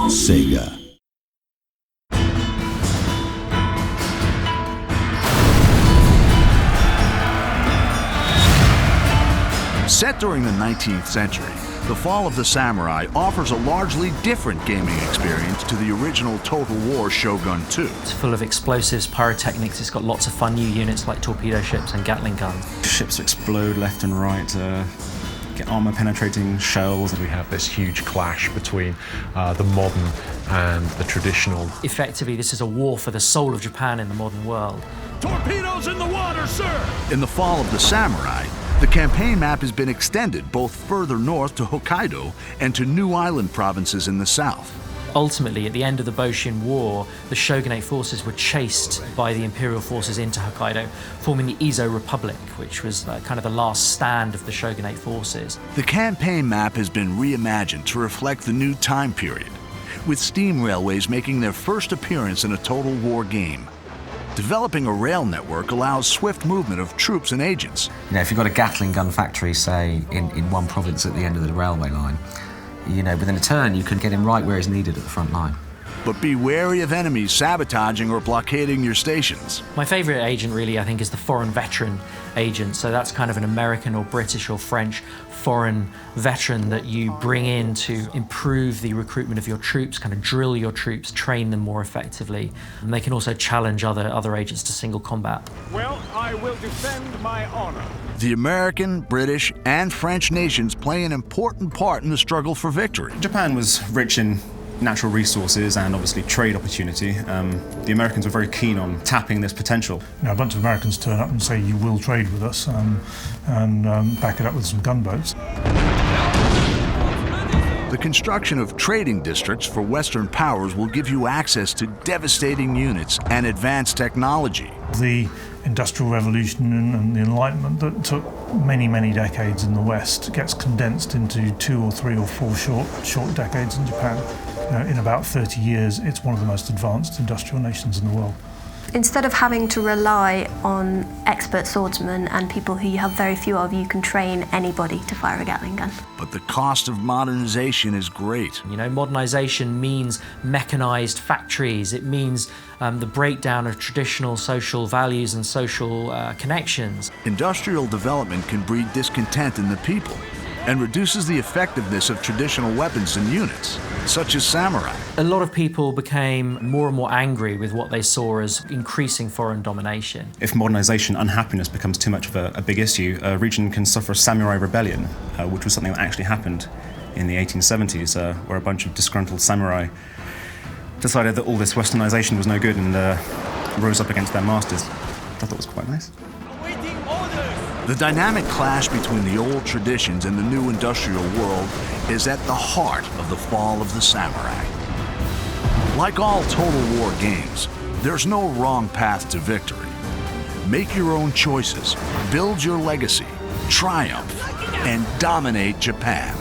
Sega. Set during the 19th century, The Fall of the Samurai offers a largely different gaming experience to the original Total War Shogun 2. It's full of explosives, pyrotechnics, it's got lots of fun new units like torpedo ships and Gatling guns. Ships explode left and right, get armor-penetrating shells. We have this huge clash between the modern and the traditional. Effectively, this is a war for the soul of Japan in the modern world. Torpedoes in the water, sir! In The Fall of the Samurai, the campaign map has been extended both further north to Hokkaido and to new island provinces in the south. Ultimately, at the end of the Boshin War, the shogunate forces were chased by the imperial forces into Hokkaido, forming the Izo Republic, which was kind of the last stand of the shogunate forces. The campaign map has been reimagined to reflect the new time period, with steam railways making their first appearance in a Total War game. Developing a rail network allows swift movement of troops and agents. You know, if you've got a Gatling gun factory, say, in one province at the end of the railway line, you know, within a turn, you can get him right where he's needed at the front line. But be wary of enemies sabotaging or blockading your stations. My favourite agent, really, I think, is the foreign veteran agent. So that's kind of an American or British or French foreign veteran that you bring in to improve the recruitment of your troops, kind of drill your troops, train them more effectively. And they can also challenge other agents to single combat. Well, I will defend my honor. The American, British, and French nations play an important part in the struggle for victory. Japan was rich in natural resources and obviously trade opportunity. The Americans were very keen on tapping this potential. You know, a bunch of Americans turn up and say, you will trade with us, and back it up with some gunboats. The construction of trading districts for Western powers will give you access to devastating units and advanced technology. The Industrial Revolution and the Enlightenment that took many, many decades in the West gets condensed into 2 or 3 or 4 short decades in Japan. You know, in about 30 years, it's one of the most advanced industrial nations in the world. Instead of having to rely on expert swordsmen and people who you have very few of, you can train anybody to fire a Gatling gun. But the cost of modernization is great. You know, modernization means mechanized factories. It means the breakdown of traditional social values and social connections. Industrial development can breed discontent in the people and reduces the effectiveness of traditional weapons and units, such as samurai. A lot of people became more and more angry with what they saw as increasing foreign domination. If modernization, unhappiness becomes too much of a big issue, a region can suffer a samurai rebellion, which was something that actually happened in the 1870s, where a bunch of disgruntled samurai decided that all this westernization was no good and rose up against their masters. I thought it was quite nice. The dynamic clash between the old traditions and the new industrial world is at the heart of the Fall of the Samurai. Like all Total War games, there's no wrong path to victory. Make your own choices, build your legacy, triumph, and dominate Japan.